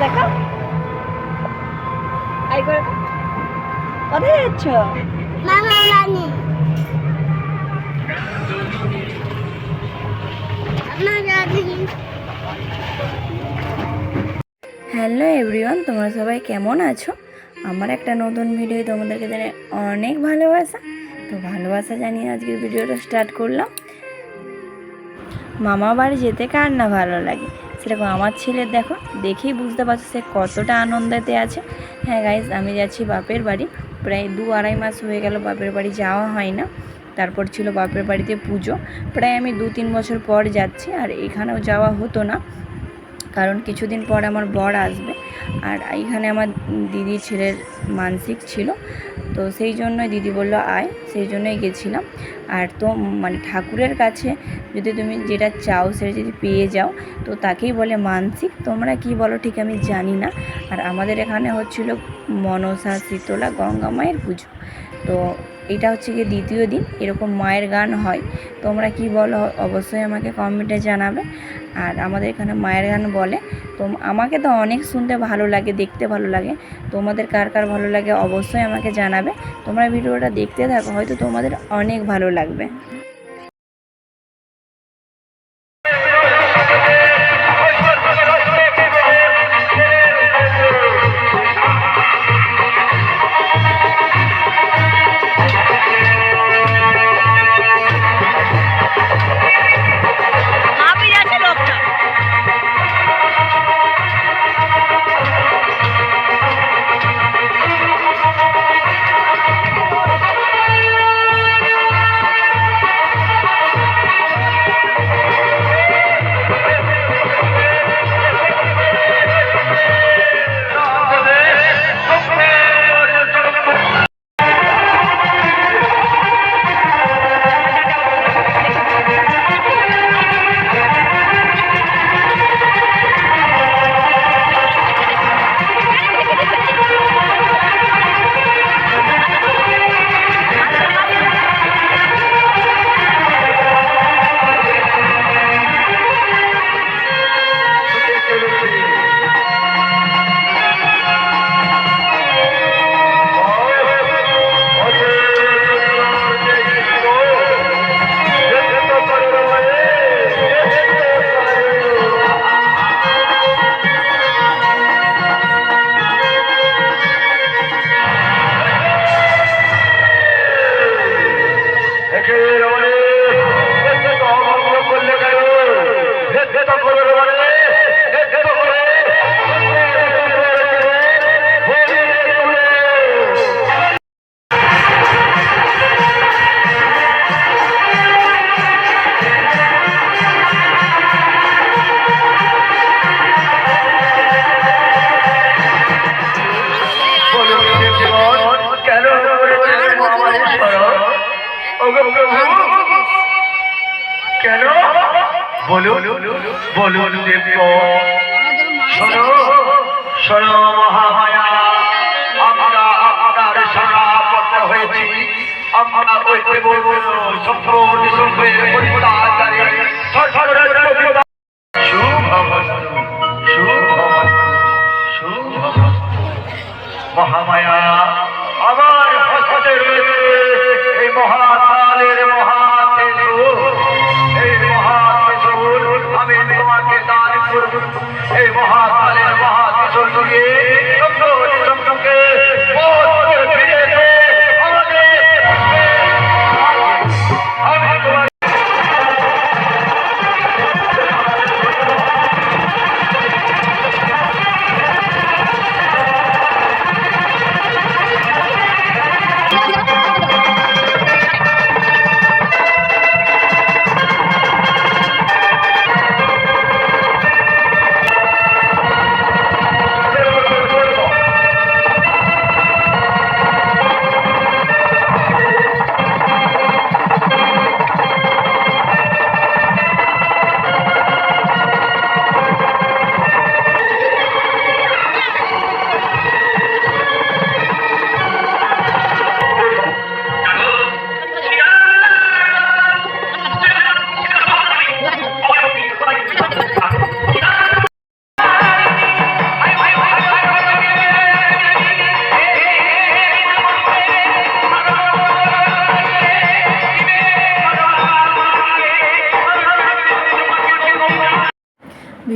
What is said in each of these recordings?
দেখো আই করে কোথায় যাচ্ছ? মামা রানী হ্যালো এভরিওয়ান, তোমরা সবাই কেমন আছো? আমার একটা নতুন ভিডিও তোমাদেরকে জানাই অনেক ভালোবাসা। তো ভালোবাসা জানিয়ে আজকের ভিডিওটা স্টার্ট করলাম। মামা বাড়ি যেতে কার না ভালো লাগে, সেরকম আমার ছেলের দেখো, দেখেই বুঝতে পারছো সে কতটা আনন্দেতে আছে। হ্যাঁ গাইজ, আমি যাচ্ছি বাপের বাড়ি। প্রায় 2-2.5 মাস হয়ে গেল বাপের বাড়ি যাওয়া হয় না। তারপর ছিল বাপের বাড়িতে পুজো, প্রায় আমি 2-3 বছর পর যাচ্ছি। আর এখানেও যাওয়া হতো না, কারণ কিছুদিন পর আমার বর আসবে। আর এইখানে আমার দিদি ছেলের মানসিক ছিল, তো সেই জন্যই দিদি বললো আয়, সেই জন্যই গেছিলাম। আর তো মানে ঠাকুরের কাছে যদি তুমি যেটা চাও সেটা যদি পেয়ে যাও, তো তাকেই বলে মানসিক। তোমরা কি বলো ঠিক আমি জানি না। আর আমাদের এখানে হচ্ছিল মনসা, শীতলা, গঙ্গা মায়ের পুজো। তো এটা হচ্ছে গিয়ে দ্বিতীয় দিন এরকম মায়ের গান হয়। তোমরা কি বলো অবশ্যই আমাকে কমেন্টে জানাবে। আর আমাদের এখানে মায়ের গান বলে। তো আমাকে তো অনেক শুনতে ভালো লাগে, দেখতে ভালো লাগে। তোমাদের কার কার ভালো লাগে অবশ্যই আমাকে জানাবে। তোমরা ভিডিওটা দেখতে থাকো, হয়তো তোমাদের অনেক ভালো লাগবে। কেন বলো বলো দেব, শোনো শোনো মহামায়া, আমরা আপনার শরণাপন্ন হয়েছি। আমরা ওই দেব সম্পূর্ণ সম্পে পরিত্যাগকারী সর্বরের কবিতা শুভমস্তু শুভমস্তু শুভমস্তু। মহামায়া আমার হস্তে রয়েছে এই মহাকালের মহাতেজুর, এই মহাতেজুর আমি তোমাকে দান করব। এই মহাকালের মহাতেজুর দিয়ে চন্দ্রকে আমি তোমার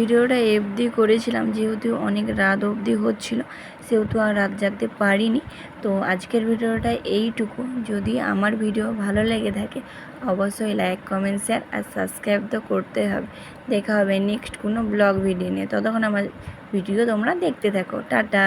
ভিডিওটা এফডি করেছিলাম, যেহেতু অনেক রাত অবধি হচ্ছিল সেহেতু আর রাত জাগতে পারিনি। তো আজকের ভিডিওটা এইটুকু। যদি আমার ভিডিও ভালো লেগে থাকে অবশ্যই লাইক, কমেন্ট, শেয়ার আর সাবস্ক্রাইব তো করতে হবে। দেখা হবে নেক্সট কোনো ব্লগ ভিডিও নিয়ে। ততক্ষণ আমার ভিডিও তোমরা দেখতে থাকো। টাটা।